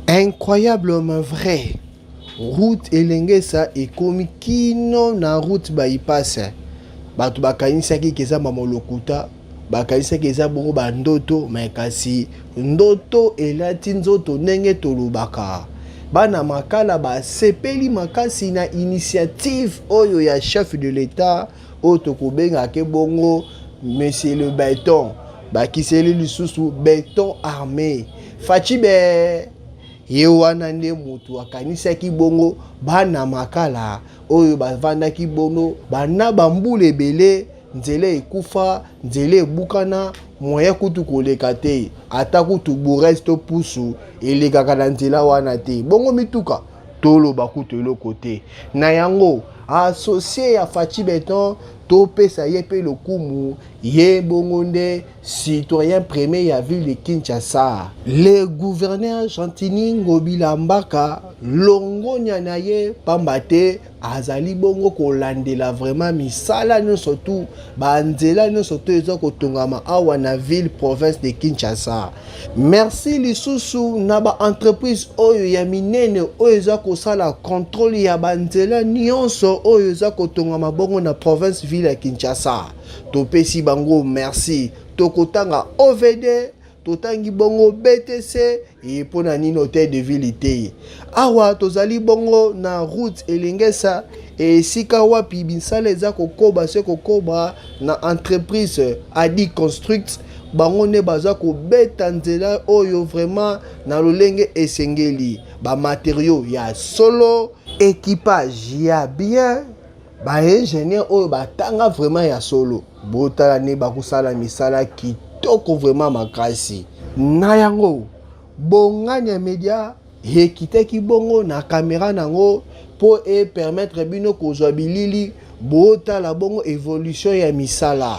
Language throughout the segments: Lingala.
Incroyablement vrai. Route elengesa ekomi kino na route bypass. Bato bakanisaki keza mama lokuta, bakanisaki eza bongo bandoto, mais kasi ndoto elati nzoto ndenge tolobaka. Bana makala basepeli makasi na initiative oyo ya chef de l'État oyo tokobengaka bongo Monsieur le Béton. Bakiseli lisusu béton armé. Fachibe ye wana nde moto akanisaki bongo bana makala oyo bavandaki bongo bana bambula ebele, nzela ekufa, nzela ebukana, moya kutu koleka te, ata kutu bures to pusu elekaka na nzela wana te, bongo mituka toloba kutu eloko te. Na yango asocie ya Fachi Béton topesa ye pe lokumu ye bongo nde citoyen premier ya ville de Kinshasa. Le gouverneur Chantini Ngobila Mbaka longonya na ye pamba te azali bongo kolandela vraiment misala nyonso tu banzela nyonso to eza kotongama awa na ville province de Kinshasa. Merci lisusu na ba entreprise oyo ya minene oyo eza kosala contrôle ya banzela nyonso oyo eza kotongama bongo na province ville ya Kinshasa. Topesi bango merci. Tokotanga OVD, totangi bongo BTC et pona nini hôtel de ville te. Awa tozali bongo na route elengesa et sika wapi binsala eza kokoba se kokoba na entreprise Adi Construct bango ne baza ko beta nzela oyo vraiment na lolenge esengeli ba matériaux ya solo, équipage ya bien, ba ingénieur oyo batanga vraiment ya solo. Botala ne bakusala misala kitoko vraiment makasi. Na yango bonganya media ekiteki bongo na caméra nango po e permettre bino kozwa bilili botala bongo évolution ya misala.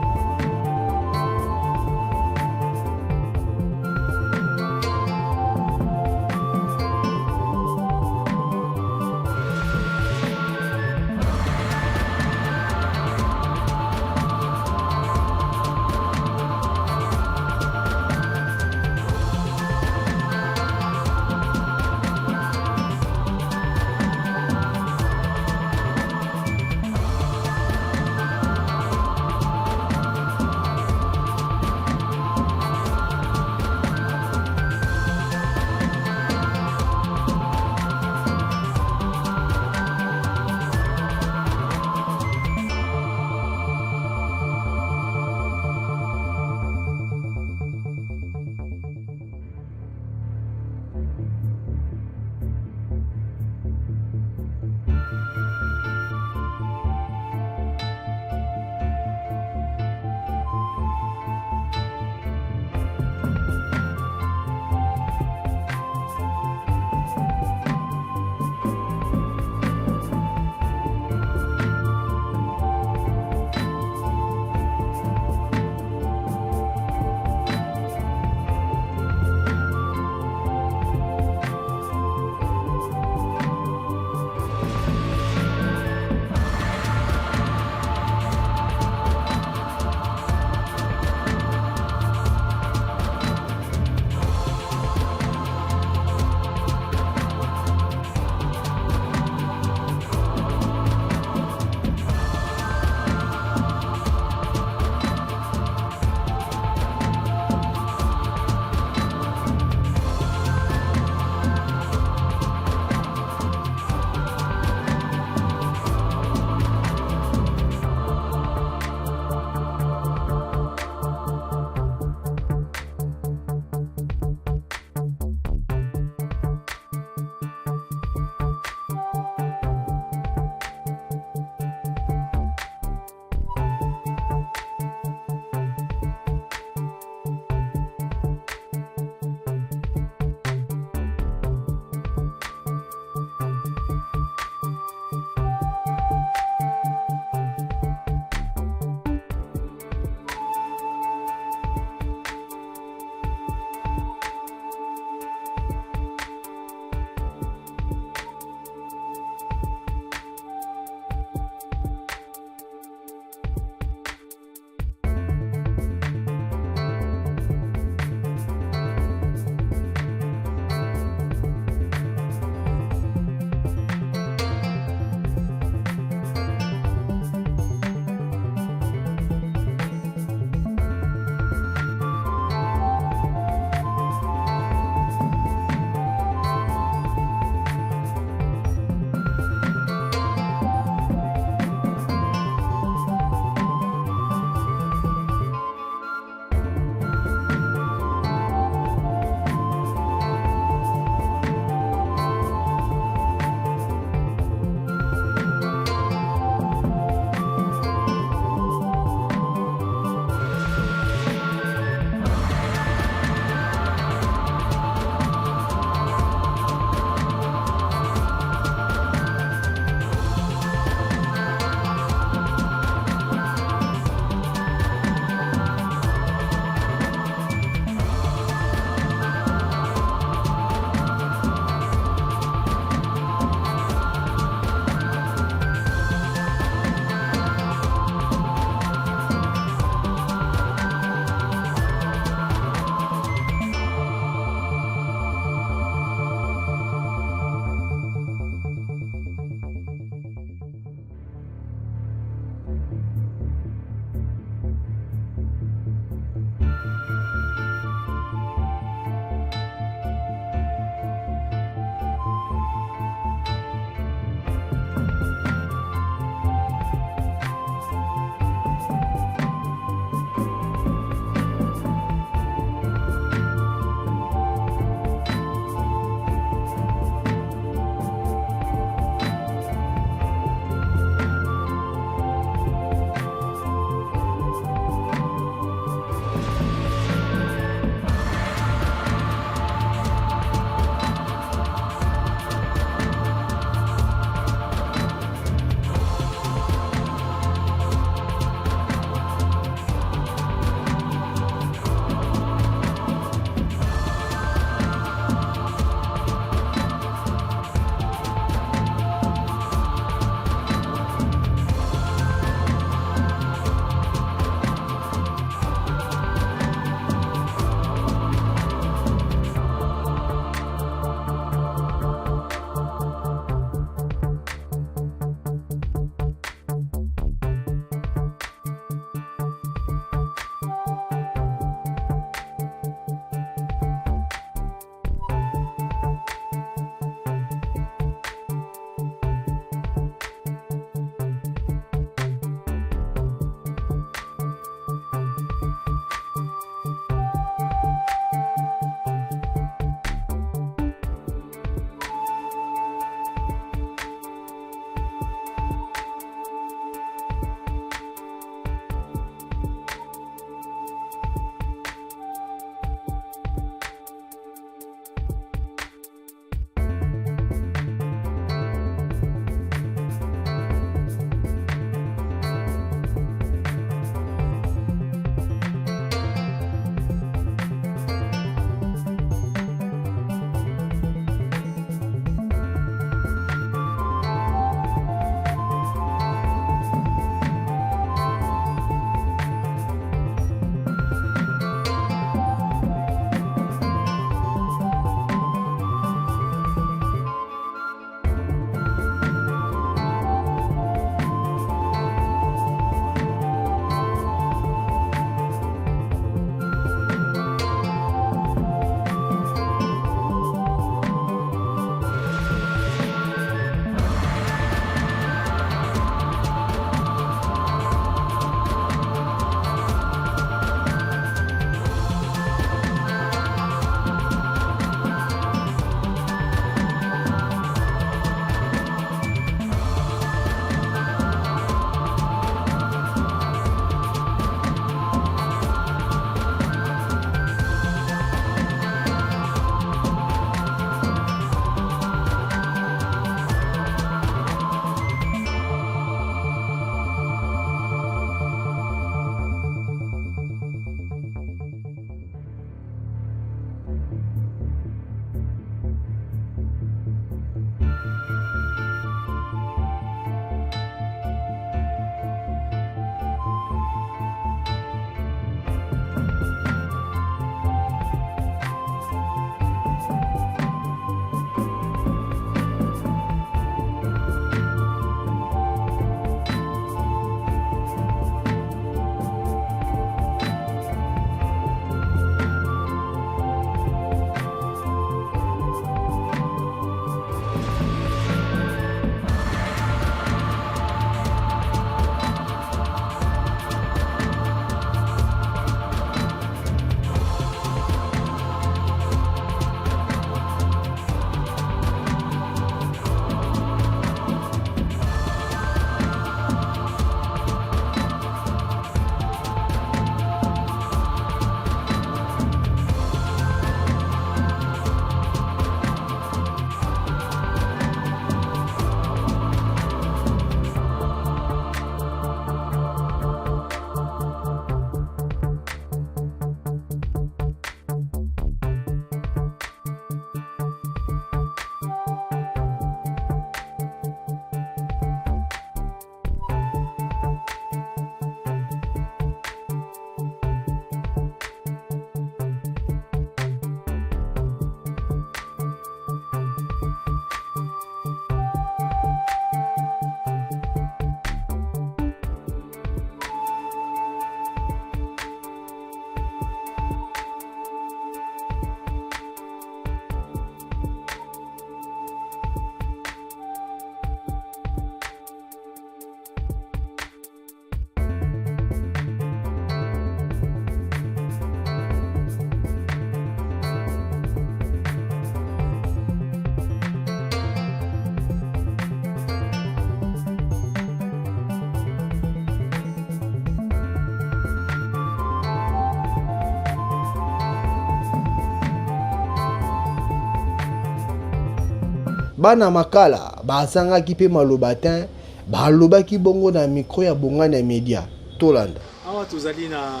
bana makala bazangaki pe malobatin balobaki bongo na micro ya bongani ya media tolanda awa tozali na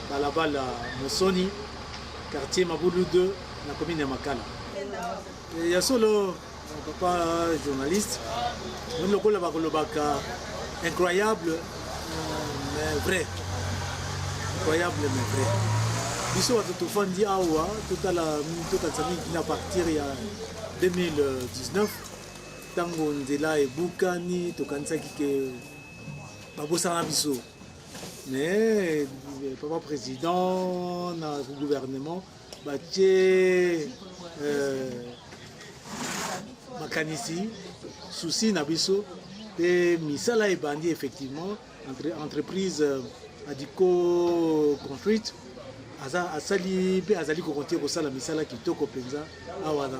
balabala Mosoni quartier Mabulu 2 na commune ya Makala ya solo papa journaliste on lokola bakolobaka incroyable mais vrai incroyable mais vrai biso watu tofandi awa totala tokatsami na partir ya 2019 tango nzela ebukani tokanisaki ke babosana biso mais papa président na gouvernement batie makanisi souci na biso pe misala ebandi effectivement entreprise Adico Construite asali pe azali kokontie kosala misala kitoko penza awa na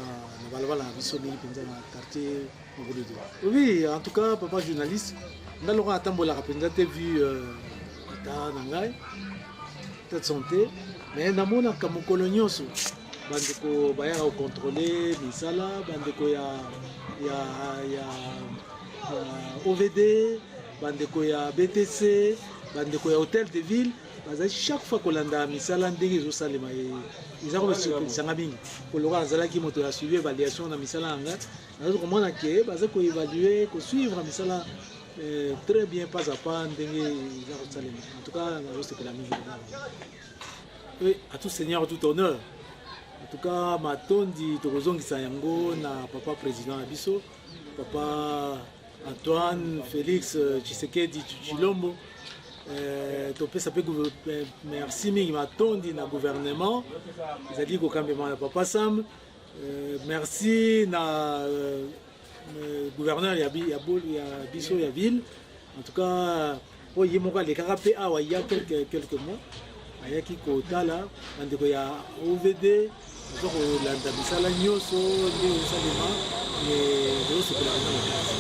balabala na biso mingi penza na quartier Mabulu 2. Oui, en tout cas papa journaliste ndaloko atambolaka penza te vu ta na ngai ta santé mais namonaka mokolo nyonso bandeko bayaka kocontrôler misala bandeko ya OVD bandeko ya BTC bandeko ya hôtel de ville bazali chaque fois kolanda misala ndenge ezosalema eza komelisanga mingi koloka azalaki moto ya suivi évaluation na misala yanga nazo komona ke baza koévalue kosuivre misala très bien pas à pas ndenge eza kosalema en tout cas nazosepela mingi oui à tout seigneur tout honneur en tout cas matondi tokozongisa yango na papa président na biso papa Antoine Félix Tshisekedi Tshilombo topesa pe merci mingi matondi na gouvernement ezali kokambema na papa Sam merci na gouverneur ya biso ya ville en tout cas oye moko alekaka pe awa ya quelques mois ayaki kotala bandeko ya OVD azo kolanda misala nyonso nde osalema ezosekolaka na